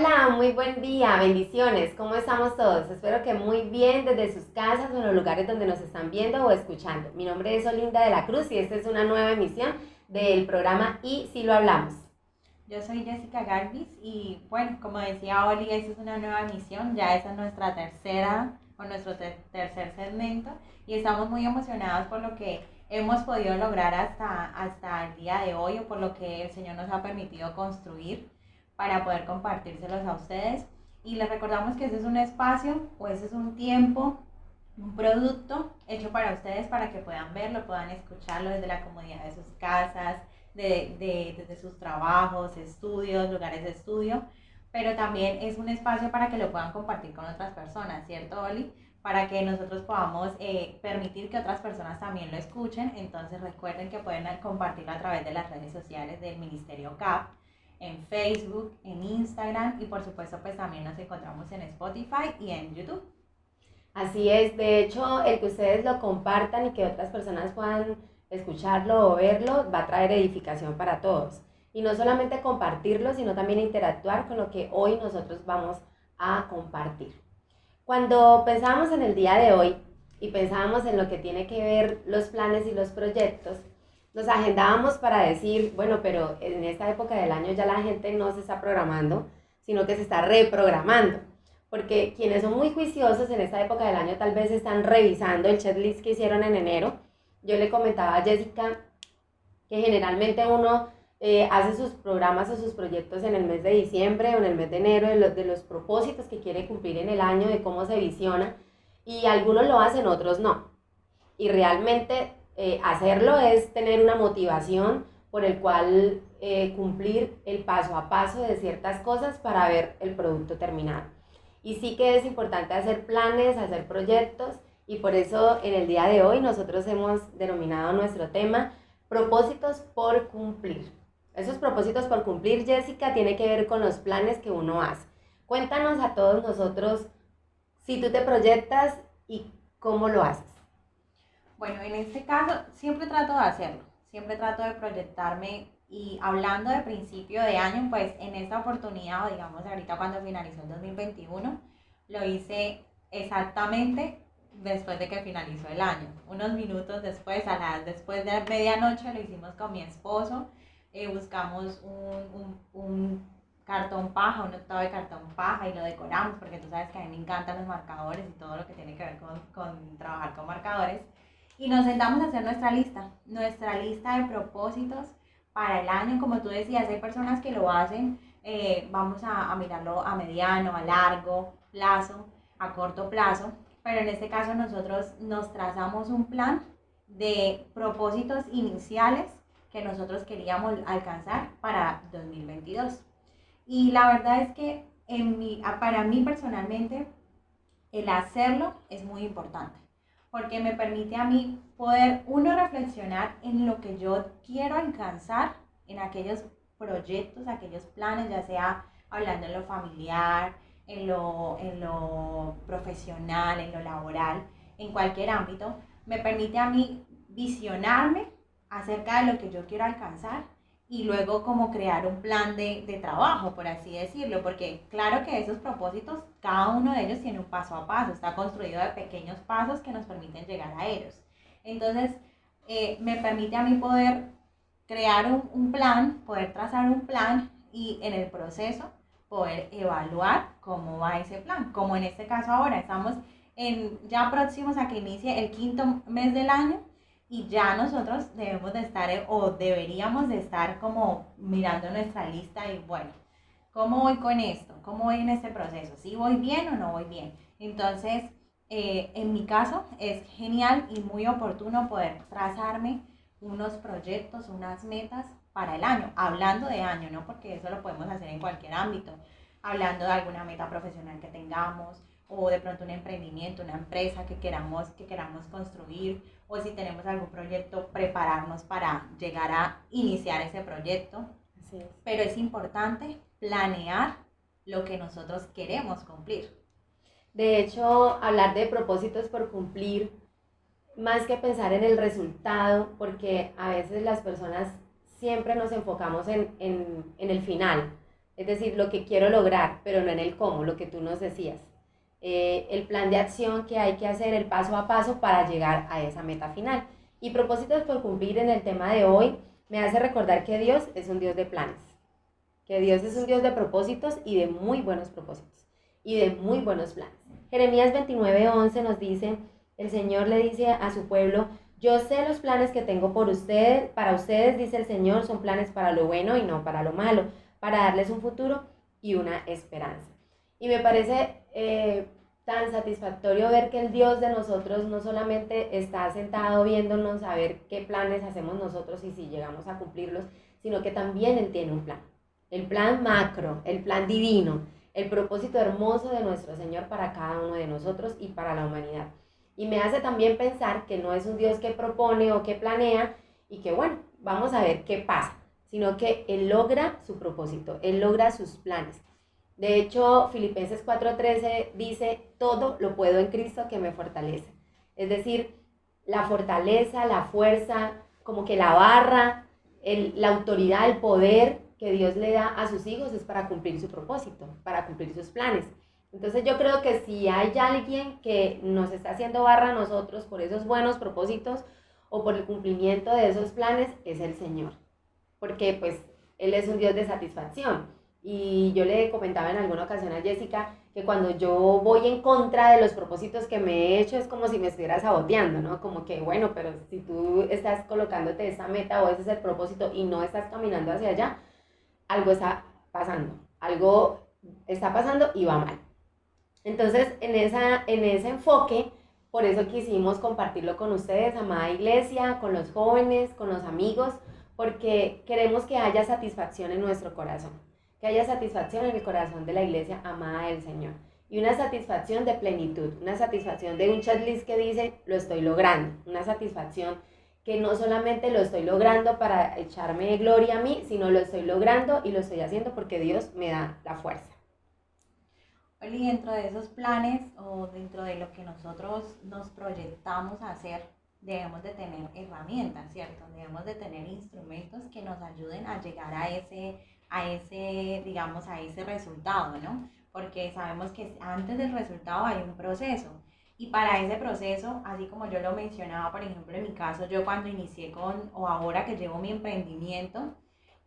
Hola, muy buen día, bendiciones. ¿Cómo estamos todos? Espero que muy bien desde sus casas o en los lugares donde nos están viendo o escuchando. Mi nombre es Olinda de la Cruz y esta es una nueva emisión del programa Y si lo hablamos. Yo soy Jessica Galvis y bueno, como decía Oli, esta es una nueva emisión, ya esa es nuestra tercera o nuestro tercer segmento y estamos muy emocionados por lo que hemos podido lograr hasta el día de hoy o por lo que el Señor nos ha permitido construir para poder compartírselos a ustedes. Y les recordamos que ese es un espacio o ese es un tiempo, un producto hecho para ustedes para que puedan verlo, puedan escucharlo desde la comodidad de sus casas, desde sus trabajos, estudios, lugares de estudio, pero también es un espacio para que lo puedan compartir con otras personas, ¿cierto, Oli? Para que nosotros podamos permitir que otras personas también lo escuchen. Entonces recuerden que pueden compartirlo a través de las redes sociales del Ministerio CAP, en Facebook, en Instagram y por supuesto pues también nos encontramos en Spotify y en YouTube. Así es, de hecho, el que ustedes lo compartan y que otras personas puedan escucharlo o verlo va a traer edificación para todos. Y no solamente compartirlo, sino también interactuar con lo que hoy nosotros vamos a compartir. Cuando pensábamos en el día de hoy y pensábamos en lo que tiene que ver los planes y los proyectos, nos agendábamos para decir, bueno, pero en esta época del año ya la gente no se está programando, sino que se está reprogramando. Porque quienes son muy juiciosos en esta época del año tal vez están revisando el checklist que hicieron en enero. Yo le comentaba a Jessica que generalmente uno hace sus programas o sus proyectos en el mes de diciembre o en el mes de enero de los propósitos que quiere cumplir en el año, de cómo se visiona, y algunos lo hacen, otros no. Y realmente hacerlo es tener una motivación por el cual cumplir el paso a paso de ciertas cosas para ver el producto terminado. Y sí que es importante hacer planes, hacer proyectos, y por eso en el día de hoy nosotros hemos denominado nuestro tema propósitos por cumplir. Esos propósitos por cumplir, Jessica, tiene que ver con los planes que uno hace. Cuéntanos a todos nosotros si tú te proyectas y cómo lo haces. Bueno, en este caso siempre trato de hacerlo, siempre trato de proyectarme y hablando de principio de año, pues en esta oportunidad, o digamos ahorita cuando finalizó el 2021, lo hice exactamente después de que finalizó el año. Unos minutos después, después de medianoche, lo hicimos con mi esposo. Buscamos un cartón paja, un octavo de cartón paja y lo decoramos porque tú sabes que a mí me encantan los marcadores y todo lo que tiene que ver con trabajar con marcadores. Y nos sentamos a hacer nuestra lista de propósitos para el año. Como tú decías, hay personas que lo hacen, vamos a mirarlo a mediano, a largo plazo, a corto plazo, pero en este caso nosotros nos trazamos un plan de propósitos iniciales que nosotros queríamos alcanzar para 2022. Y la verdad es que para mí personalmente el hacerlo es muy importante porque me permite a mí poder uno reflexionar en lo que yo quiero alcanzar, en aquellos proyectos, aquellos planes, ya sea hablando en lo familiar, en lo profesional, en lo laboral, en cualquier ámbito, me permite a mí visionarme acerca de lo que yo quiero alcanzar y luego como crear un plan de trabajo, por así decirlo, porque claro que esos propósitos, cada uno de ellos tiene un paso a paso, está construido de pequeños pasos que nos permiten llegar a ellos. Entonces, me permite a mí poder crear un plan, poder trazar un plan y en el proceso poder evaluar cómo va ese plan, como en este caso ahora estamos ya próximos a que inicie el quinto mes del año y ya nosotros debemos de estar o deberíamos de estar como mirando nuestra lista y bueno, ¿cómo voy con esto? ¿Cómo voy en este proceso? ¿Sí voy bien o no voy bien? Entonces, en mi caso es genial y muy oportuno poder trazarme unos proyectos, unas metas para el año, hablando de año, ¿no? Porque eso lo podemos hacer en cualquier ámbito, hablando de alguna meta profesional que tengamos, o de pronto un emprendimiento, una empresa que queramos construir, o si tenemos algún proyecto, prepararnos para llegar a iniciar ese proyecto. Así es. Pero es importante planear lo que nosotros queremos cumplir. De hecho, hablar de propósitos por cumplir, más que pensar en el resultado, porque a veces las personas siempre nos enfocamos en el final, Es decir, lo que quiero lograr, pero no en el cómo, lo que tú nos decías. El plan de acción que hay que hacer, el paso a paso para llegar a esa meta final. Y propósitos por cumplir en el tema de hoy me hace recordar que Dios es un Dios de planes, que Dios es un Dios de propósitos y de muy buenos propósitos y de muy buenos planes. Jeremías 29:11 nos dice, el Señor le dice a su pueblo, yo sé los planes que tengo por ustedes, para ustedes, dice el Señor, son planes para lo bueno y no para lo malo, para darles un futuro y una esperanza. Y me parece tan satisfactorio ver que el Dios de nosotros no solamente está sentado viéndonos a ver qué planes hacemos nosotros y si llegamos a cumplirlos, sino que también Él tiene un plan. El plan macro, el plan divino, el propósito hermoso de nuestro Señor para cada uno de nosotros y para la humanidad. Y me hace también pensar que no es un Dios que propone o que planea y que bueno, vamos a ver qué pasa, sino que Él logra su propósito, Él logra sus planes. De hecho, Filipenses 4:13 dice, todo lo puedo en Cristo que me fortalece. Es decir, la fortaleza, la fuerza, como que la barra, la autoridad, el poder que Dios le da a sus hijos es para cumplir su propósito, para cumplir sus planes. Entonces yo creo que si hay alguien que nos está haciendo barra a nosotros por esos buenos propósitos o por el cumplimiento de esos planes, es el Señor. Porque pues Él es un Dios de satisfacción. Y yo le comentaba en alguna ocasión a Jessica que cuando yo voy en contra de los propósitos que me he hecho es como si me estuviera saboteando, ¿no? Como que, bueno, pero si tú estás colocándote esa meta o ese es el propósito y no estás caminando hacia allá, algo está pasando, algo está pasando y va mal. Entonces, en ese enfoque, por eso quisimos compartirlo con ustedes, amada iglesia, con los jóvenes, con los amigos, porque queremos que haya satisfacción en nuestro corazón, que haya satisfacción en el corazón de la iglesia amada del Señor. Y una satisfacción de plenitud, una satisfacción de un checklist que dice, lo estoy logrando, una satisfacción que no solamente lo estoy logrando para echarme gloria a mí, sino lo estoy logrando y lo estoy haciendo porque Dios me da la fuerza. Y dentro de esos planes o dentro de lo que nosotros nos proyectamos a hacer, debemos de tener herramientas, ¿cierto? Debemos de tener instrumentos que nos ayuden a llegar a ese, digamos, a ese resultado, ¿no? Porque sabemos que antes del resultado hay un proceso. Y para ese proceso, así como yo lo mencionaba, por ejemplo, en mi caso, yo cuando inicié o ahora que llevo mi emprendimiento,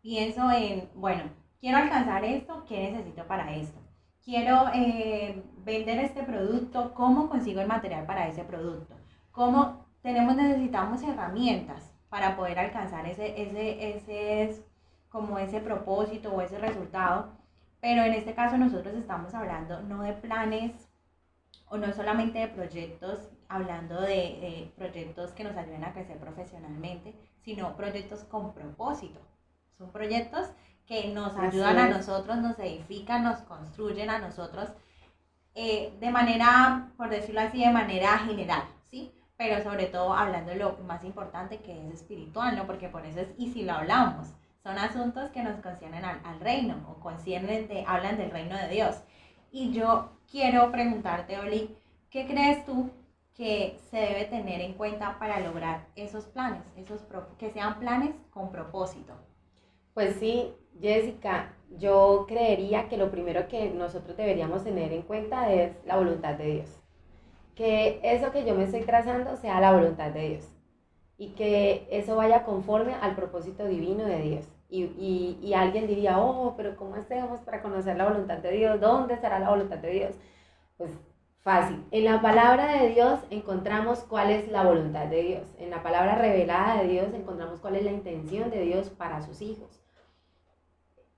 pienso en, bueno, quiero alcanzar esto, ¿qué necesito para esto? Quiero vender este producto, ¿cómo consigo el material para ese producto? Necesitamos herramientas para poder alcanzar como ese propósito o ese resultado, pero en este caso nosotros estamos hablando no de planes o no solamente de proyectos, hablando de proyectos que nos ayuden a crecer profesionalmente, sino proyectos con propósito. Son proyectos que nos ayudan a nosotros, nos edifican, nos construyen a nosotros de manera, por decirlo así, de manera general, ¿sí? Pero sobre todo hablando de lo más importante que es espiritual, ¿no? Porque por eso y si lo hablamos, son asuntos que nos conciernen al reino o hablan del reino de Dios. Y yo quiero preguntarte, Oli, ¿qué crees tú que se debe tener en cuenta para lograr esos planes, que sean planes con propósito? Pues sí, Jessica, yo creería que lo primero que nosotros deberíamos tener en cuenta es la voluntad de Dios. Que eso que yo me estoy trazando sea la voluntad de Dios y que eso vaya conforme al propósito divino de Dios. Y alguien diría, oh, pero ¿cómo hacemos para conocer la voluntad de Dios? ¿Dónde estará la voluntad de Dios? Pues fácil. En la palabra de Dios encontramos cuál es la voluntad de Dios. En la palabra revelada de Dios encontramos cuál es la intención de Dios para sus hijos.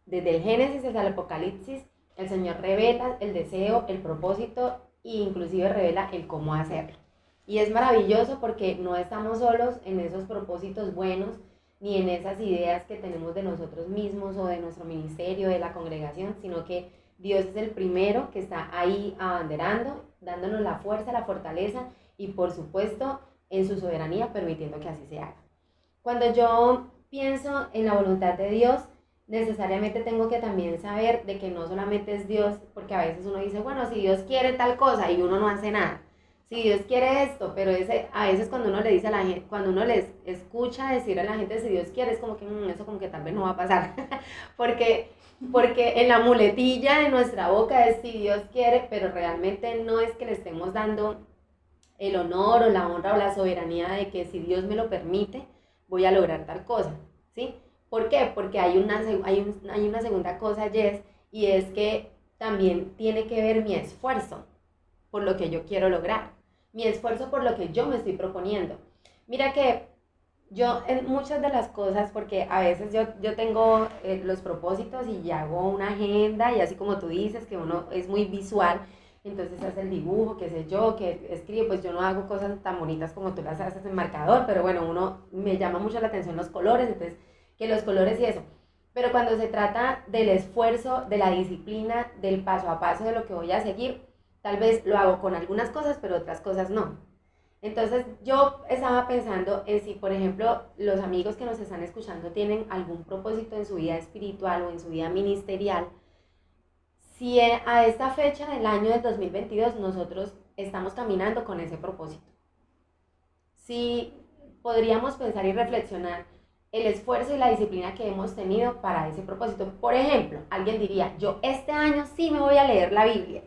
Desde el Génesis hasta el Apocalipsis, el Señor revela el deseo, el propósito e inclusive revela el cómo hacerlo. Y es maravilloso porque no estamos solos en esos propósitos buenos ni en esas ideas que tenemos de nosotros mismos o de nuestro ministerio, de la congregación, sino que Dios es el primero que está ahí abanderando, dándonos la fuerza, la fortaleza y por supuesto en su soberanía permitiendo que así se haga. Cuando yo pienso en la voluntad de Dios, necesariamente tengo que también saber de que no solamente es Dios, porque a veces uno dice, bueno, si Dios quiere tal cosa y uno no hace nada. Si Dios quiere esto, pero a veces cuando uno le dice a la gente, cuando uno les escucha decir a la gente si Dios quiere, es como que eso como que tal vez no va a pasar. Porque Porque en la muletilla de nuestra boca es si Dios quiere, pero realmente no es que le estemos dando el honor o la honra o la soberanía de que si Dios me lo permite, voy a lograr tal cosa, ¿sí? ¿Por qué? Porque hay una segunda cosa, Jess, y es que también tiene que ver mi esfuerzo por lo que yo quiero lograr, mi esfuerzo por lo que yo me estoy proponiendo. Mira que yo en muchas de las cosas, porque a veces yo tengo los propósitos y hago una agenda y así como tú dices, que uno es muy visual, entonces hace el dibujo, qué sé yo, que escribe, pues yo no hago cosas tan bonitas como tú las haces en marcador, pero bueno, uno me llama mucho la atención los colores, entonces que los colores y eso. Pero cuando se trata del esfuerzo, de la disciplina, del paso a paso de lo que voy a seguir, tal vez lo hago con algunas cosas, pero otras cosas no. Entonces yo estaba pensando en si, por ejemplo, los amigos que nos están escuchando tienen algún propósito en su vida espiritual o en su vida ministerial, si a esta fecha del año del 2022 nosotros estamos caminando con ese propósito. Si podríamos pensar y reflexionar el esfuerzo y la disciplina que hemos tenido para ese propósito. Por ejemplo, alguien diría, yo este año sí me voy a leer la Biblia,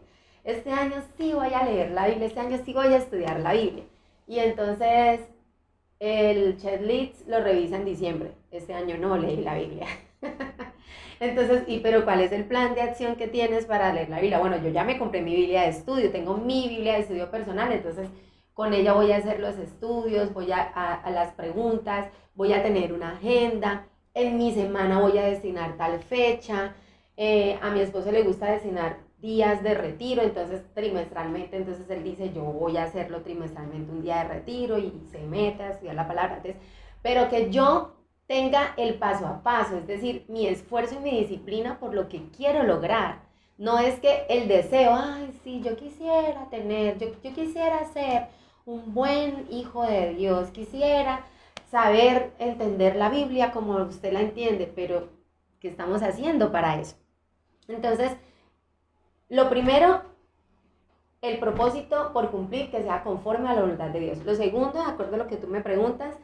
este año sí voy a leer la Biblia, este año sí voy a estudiar la Biblia. Y entonces el checklist lo revisa en diciembre. Este año no leí la Biblia. Entonces, pero ¿cuál es el plan de acción que tienes para leer la Biblia? Bueno, yo ya me compré mi Biblia de estudio, tengo mi Biblia de estudio personal, entonces con ella voy a hacer los estudios, voy a las preguntas, voy a tener una agenda, en mi semana voy a destinar tal fecha, a mi esposo le gusta destinar días de retiro, entonces trimestralmente, entonces él dice, yo voy a hacerlo trimestralmente un día de retiro y se mete a estudiar la palabra, entonces, pero que yo tenga el paso a paso, es decir, mi esfuerzo y mi disciplina por lo que quiero lograr. No es que el deseo, ay, sí, yo quisiera tener, yo quisiera ser un buen hijo de Dios, quisiera saber entender la Biblia como usted la entiende, pero ¿qué estamos haciendo para eso? Entonces, lo primero, el propósito por cumplir que sea conforme a la voluntad de Dios. Lo segundo, de acuerdo a lo que tú me preguntas,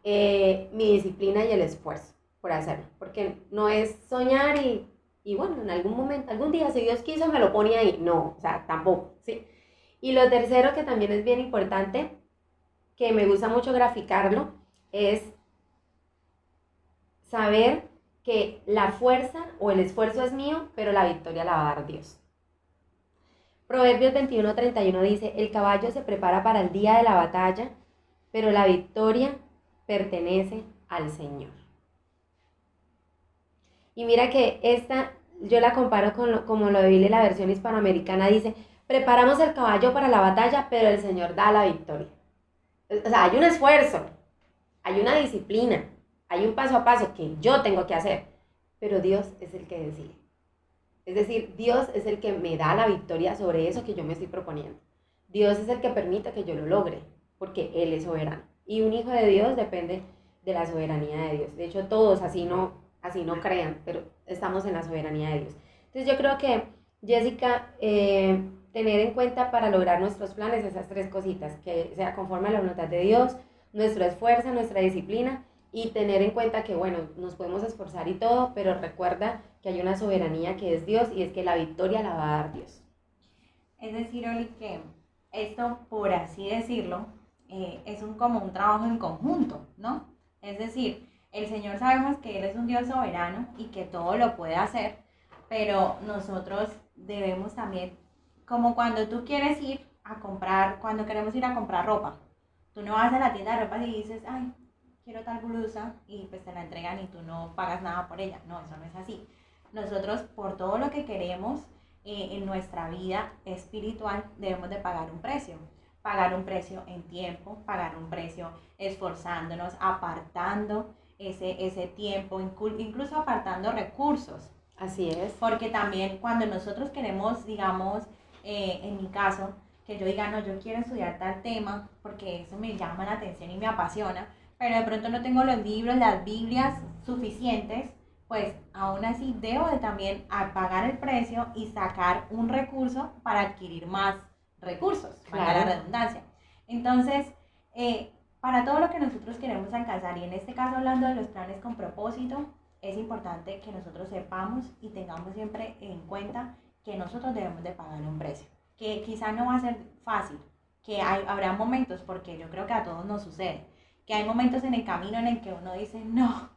mi disciplina y el esfuerzo por hacerlo. Porque no es soñar y bueno, en algún momento, algún día, si Dios quiso, me lo pone ahí. No, o sea, tampoco, ¿sí? Y lo tercero, que también es bien importante, que me gusta mucho graficarlo, es saber que la fuerza o el esfuerzo es mío, pero la victoria la va a dar Dios. Proverbios 21:31 dice, el caballo se prepara para el día de la batalla, pero la victoria pertenece al Señor. Y mira que esta, yo la comparo con como lo de la versión hispanoamericana, dice, preparamos el caballo para la batalla, pero el Señor da la victoria. O sea, hay un esfuerzo, hay una disciplina, hay un paso a paso que yo tengo que hacer, pero Dios es el que decide. Es decir, Dios es el que me da la victoria sobre eso que yo me estoy proponiendo. Dios es el que permite que yo lo logre, porque Él es soberano. Y un hijo de Dios depende de la soberanía de Dios. De hecho, todos así no crean, pero estamos en la soberanía de Dios. Entonces yo creo que, Jessica, tener en cuenta para lograr nuestros planes esas tres cositas, que sea conforme a la voluntad de Dios, nuestro esfuerzo, nuestra disciplina, y tener en cuenta que, bueno, nos podemos esforzar y todo, pero recuerda que hay una soberanía que es Dios y es que la victoria la va a dar Dios. Es decir, Oli, que esto, por así decirlo, es como un trabajo en conjunto, ¿no? Es decir, el Señor sabemos que Él es un Dios soberano y que todo lo puede hacer, pero nosotros debemos también, como cuando tú quieres ir a comprar, cuando queremos ir a comprar ropa, tú no vas a la tienda de ropa y dices, ay, quiero tal blusa y pues te la entregan y tú no pagas nada por ella. No, eso no es así. Nosotros por todo lo que queremos en nuestra vida espiritual debemos de pagar un precio en tiempo, pagar un precio esforzándonos, apartando ese tiempo, incluso apartando recursos. Así es. Porque también cuando nosotros queremos, digamos, en mi caso, que yo diga, no, yo quiero estudiar tal tema porque eso me llama la atención y me apasiona, pero de pronto no tengo los libros, las Biblias suficientes, pues aún así debo de también pagar el precio y sacar un recurso para adquirir más recursos, para la redundancia. Entonces, para todo lo que nosotros queremos alcanzar, y en este caso hablando de los planes con propósito, es importante que nosotros sepamos y tengamos siempre en cuenta que nosotros debemos de pagar un precio, que quizá no va a ser fácil, que habrá momentos, porque yo creo que a todos nos sucede, que hay momentos en el camino en el que uno dice, no,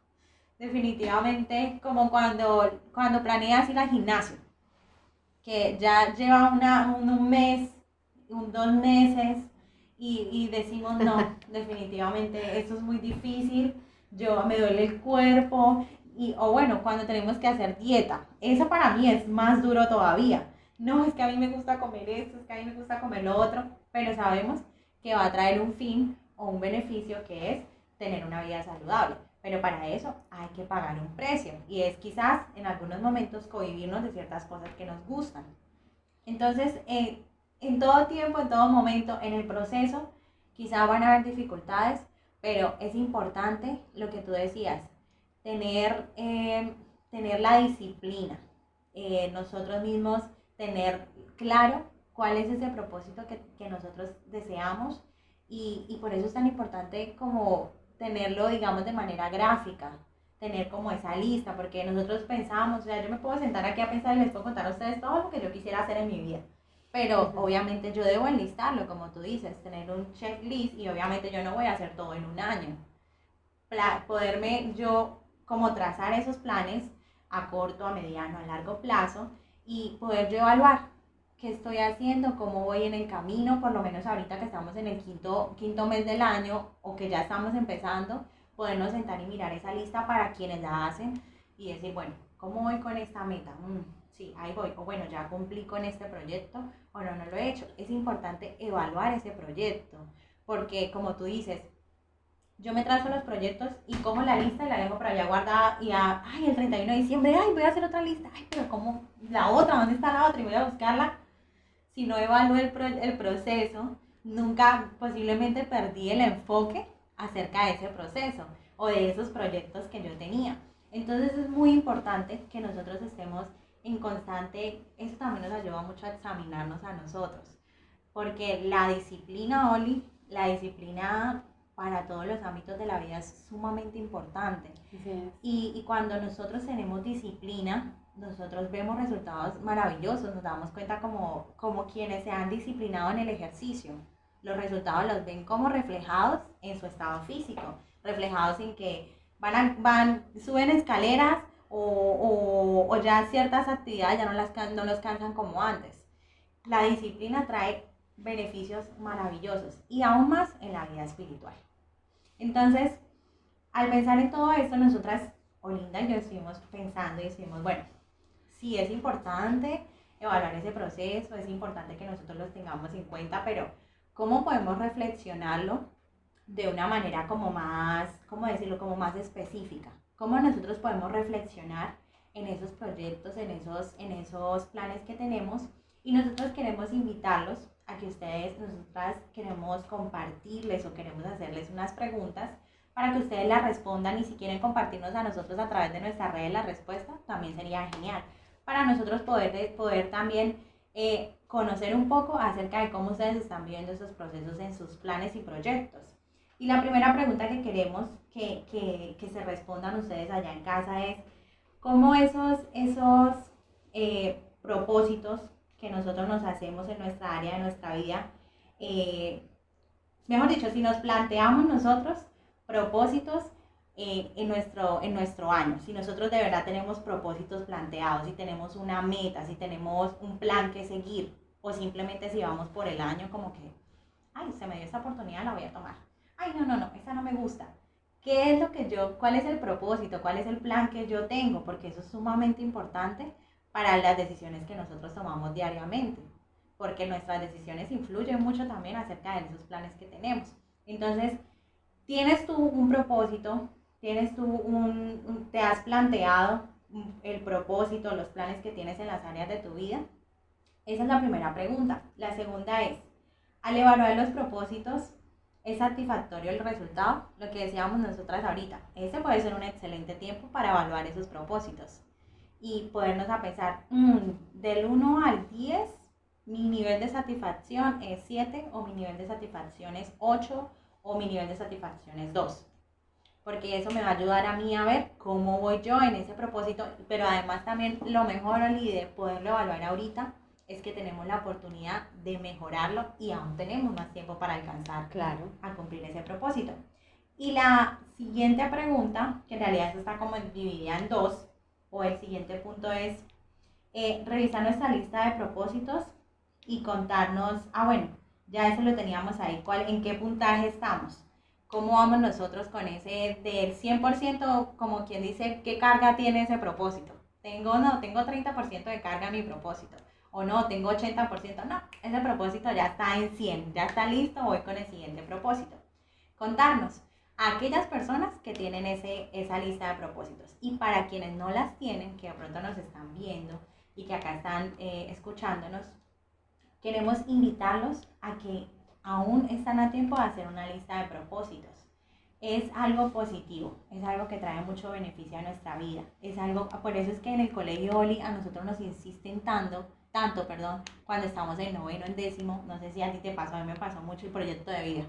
definitivamente, como cuando planeas ir al gimnasio, que ya lleva un mes, 2 meses, y decimos, no, definitivamente, esto es muy difícil, me duele el cuerpo, o bueno, cuando tenemos que hacer dieta, eso para mí es más duro todavía. No, es que a mí me gusta comer esto, es que a mí me gusta comer lo otro, pero sabemos que va a traer un fin o un beneficio, que es tener una vida saludable. Pero para eso hay que pagar un precio, y es quizás en algunos momentos cohibirnos de ciertas cosas que nos gustan. Entonces, en todo tiempo, en todo momento, en el proceso, quizá van a haber dificultades, pero es importante lo que tú decías, tener la disciplina, nosotros mismos tener claro cuál es ese propósito que nosotros deseamos, y por eso es tan importante como tenerlo, digamos, de manera gráfica, tener como esa lista, porque nosotros pensamos, o sea, yo me puedo sentar aquí a pensar y les puedo contar a ustedes todo lo que yo quisiera hacer en mi vida, pero obviamente yo debo enlistarlo, como tú dices, tener un checklist, y obviamente yo no voy a hacer todo en un año. Poderme yo como trazar esos planes a corto, a mediano, a largo plazo, y poder yo evaluar qué estoy haciendo, cómo voy en el camino, por lo menos ahorita que estamos en el quinto mes del año, o que ya estamos empezando, podernos sentar y mirar esa lista para quienes la hacen y decir, bueno, ¿cómo voy con esta meta? Sí, ahí voy, o bueno, ya cumplí con este proyecto, o no, no lo he hecho. Es importante evaluar ese proyecto, porque como tú dices, yo me trazo los proyectos y cojo la lista y la dejo por allá guardada, y ay, el 31 de diciembre, ay, voy a hacer otra lista, ay, pero ¿cómo? La otra, ¿dónde está la otra? Y voy a buscarla. Si no evalúo el proceso, nunca, posiblemente perdí el enfoque acerca de ese proceso o de esos proyectos que yo tenía. Entonces es muy importante que nosotros estemos en constante, eso también nos ayuda mucho a examinarnos a nosotros, porque la disciplina, Oli, la disciplina para todos los ámbitos de la vida es sumamente importante. Sí. Y cuando nosotros tenemos disciplina, nosotros vemos resultados maravillosos, nos damos cuenta como quienes se han disciplinado en el ejercicio. Los resultados los ven como reflejados en su estado físico, reflejados en que suben escaleras, o ya ciertas actividades ya no los cansan como antes. La disciplina trae beneficios maravillosos, y aún más en la vida espiritual. Entonces, al pensar en todo esto, nosotras, Olinda y yo, estuvimos pensando y decimos, bueno, sí es importante evaluar ese proceso, es importante que nosotros los tengamos en cuenta, pero ¿cómo podemos reflexionarlo de una manera como más, ¿cómo decirlo?, como más específica? ¿Cómo nosotros podemos reflexionar en esos proyectos, en esos planes que tenemos? Y nosotros queremos invitarlos a que nosotras queremos compartirles, o queremos hacerles unas preguntas para que ustedes las respondan, y si quieren compartirnos a nosotros a través de nuestras redes la respuesta, también sería genial, para nosotros poder también conocer un poco acerca de cómo ustedes están viviendo esos procesos en sus planes y proyectos. Y la primera pregunta que queremos que se respondan ustedes allá en casa es, ¿cómo esos propósitos que nosotros nos hacemos en nuestra área de nuestra vida, mejor dicho, si nos planteamos nosotros propósitos en nuestro año, si nosotros de verdad tenemos propósitos planteados, si tenemos una meta, si tenemos un plan que seguir, o simplemente si vamos por el año como que, ay, se me dio esta oportunidad, la voy a tomar, ay, no, esta no me gusta. ¿Qué es cuál es el propósito, cuál es el plan que yo tengo? Porque eso es sumamente importante para las decisiones que nosotros tomamos diariamente, porque nuestras decisiones influyen mucho también acerca de esos planes que tenemos. Entonces, ¿tienes tú un propósito? ¿Te has planteado el propósito, los planes que tienes en las áreas de tu vida? Esa es la primera pregunta. La segunda es, al evaluar los propósitos, ¿es satisfactorio el resultado? Lo que decíamos nosotras ahorita, ese puede ser un excelente tiempo para evaluar esos propósitos y podernos a pensar, del 1 al 10, mi nivel de satisfacción es 7, o mi nivel de satisfacción es 8, o mi nivel de satisfacción es 2. porque eso me va a ayudar a mí a ver cómo voy yo en ese propósito, pero además también lo mejor, Oli, de poderlo evaluar ahorita es que tenemos la oportunidad de mejorarlo y aún tenemos más tiempo para alcanzar Claro. a cumplir ese propósito. Y la siguiente pregunta, que en realidad está como dividida en dos, o el siguiente punto es revisar nuestra lista de propósitos y contarnos, bueno, ya eso lo teníamos ahí, ¿en qué puntaje estamos? ¿Cómo vamos nosotros con ese del 100%, como quien dice, qué carga tiene ese propósito? Tengo 30% de carga en mi propósito. O no, tengo 80%. No, ese propósito ya está en 100, ya está listo, voy con el siguiente propósito. Contarnos a aquellas personas que tienen esa lista de propósitos. Y para quienes no las tienen, que de pronto nos están viendo y que acá están escuchándonos, queremos invitarlos a que aún están a tiempo de hacer una lista de propósitos. Es algo positivo, es algo que trae mucho beneficio a nuestra vida. Por eso es que en el colegio Oli a nosotros nos insisten tanto, cuando estamos en noveno, en décimo, no sé si a ti te pasó, a mí me pasó mucho el proyecto de vida.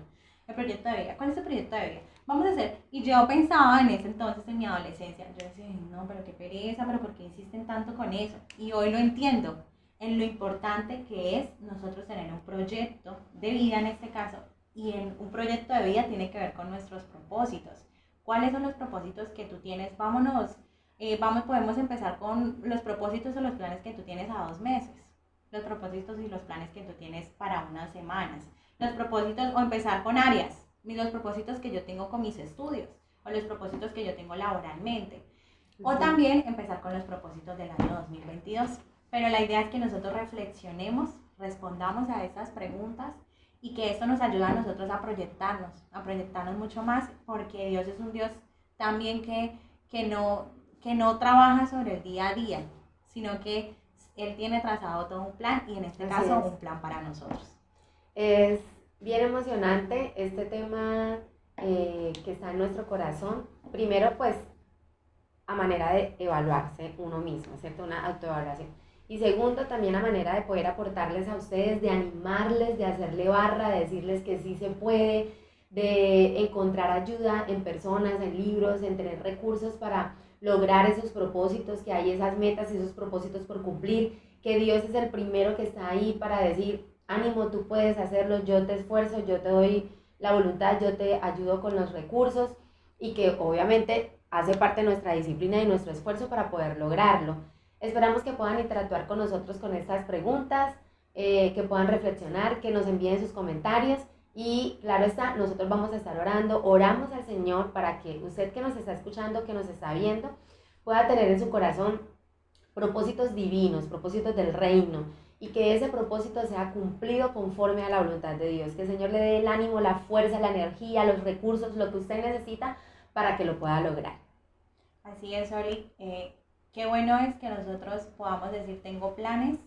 El proyecto de vida, ¿cuál es el proyecto de vida? Vamos a hacer, y yo pensaba en ese entonces, en mi adolescencia, yo decía, no, pero qué pereza, pero ¿por qué insisten tanto con eso? Y hoy lo entiendo, en lo importante que es nosotros tener un proyecto de vida en este caso, y en un proyecto de vida tiene que ver con nuestros propósitos. ¿Cuáles son los propósitos que tú tienes? Podemos empezar con los propósitos o los planes que tú tienes a 2 meses, los propósitos y los planes que tú tienes para unas semanas, los propósitos, o empezar con áreas, los propósitos que yo tengo con mis estudios, o los propósitos que yo tengo laboralmente, o también empezar con los propósitos del año 2022. Pero la idea es que nosotros reflexionemos, respondamos a estas preguntas y que esto nos ayude a nosotros a proyectarnos mucho más, porque Dios es un Dios también que no trabaja sobre el día a día, sino que Él tiene trazado todo un plan y en este caso un plan para nosotros. Es bien emocionante este tema que está en nuestro corazón. Primero, pues, a manera de evaluarse uno mismo, ¿cierto? Una autoevaluación. Y segundo, también a manera de poder aportarles a ustedes, de animarles, de hacerle barra, de decirles que sí se puede, de encontrar ayuda en personas, en libros, en tener recursos para lograr esos propósitos, que hay esas metas y esos propósitos por cumplir, que Dios es el primero que está ahí para decir, ánimo, tú puedes hacerlo, yo te esfuerzo, yo te doy la voluntad, yo te ayudo con los recursos, y que obviamente hace parte de nuestra disciplina y nuestro esfuerzo para poder lograrlo. Esperamos que puedan interactuar con nosotros con estas preguntas, que puedan reflexionar, que nos envíen sus comentarios y claro está, nosotros vamos a estar oramos al Señor para que usted que nos está escuchando, que nos está viendo, pueda tener en su corazón propósitos divinos, propósitos del reino y que ese propósito sea cumplido conforme a la voluntad de Dios, que el Señor le dé el ánimo, la fuerza, la energía, los recursos, lo que usted necesita para que lo pueda lograr. Así es, Oli. Qué bueno es que nosotros podamos decir, tengo planes,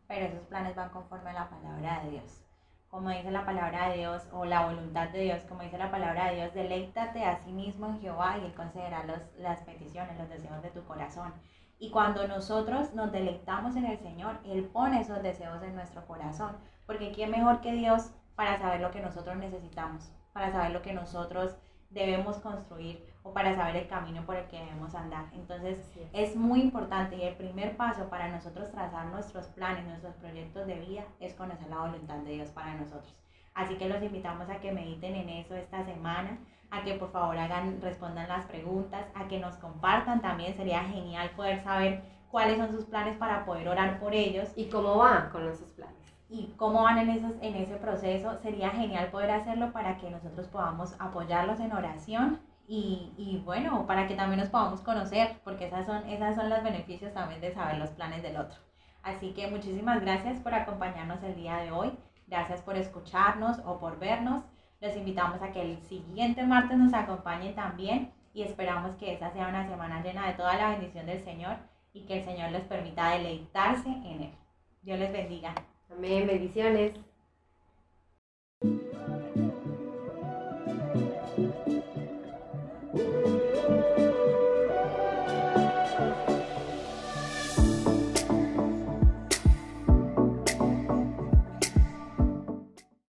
pero esos planes van conforme a la palabra de Dios. Como dice la palabra de Dios, o la voluntad de Dios, como dice la palabra de Dios, deleítate a sí mismo en Jehová y Él concederá las peticiones, los deseos de tu corazón. Y cuando nosotros nos deleitamos en el Señor, Él pone esos deseos en nuestro corazón. Porque ¿quién mejor que Dios para saber lo que nosotros necesitamos? Para saber lo que nosotros debemos construir o para saber el camino por el que debemos andar. Entonces es muy importante y el primer paso para nosotros trazar nuestros planes, nuestros proyectos de vida es conocer la voluntad de Dios para nosotros. Así que los invitamos a que mediten en eso esta semana, a que por favor respondan las preguntas, a que nos compartan también, sería genial poder saber cuáles son sus planes para poder orar por ellos. ¿Y cómo van con esos planes? Y cómo van en ese proceso, sería genial poder hacerlo para que nosotros podamos apoyarlos en oración y bueno, para que también nos podamos conocer, porque esas son los beneficios también de saber los planes del otro. Así que muchísimas gracias por acompañarnos el día de hoy, gracias por escucharnos o por vernos, los invitamos a que el siguiente martes nos acompañen también y esperamos que esta sea una semana llena de toda la bendición del Señor y que el Señor les permita deleitarse en Él. Dios les bendiga. Amén, bendiciones.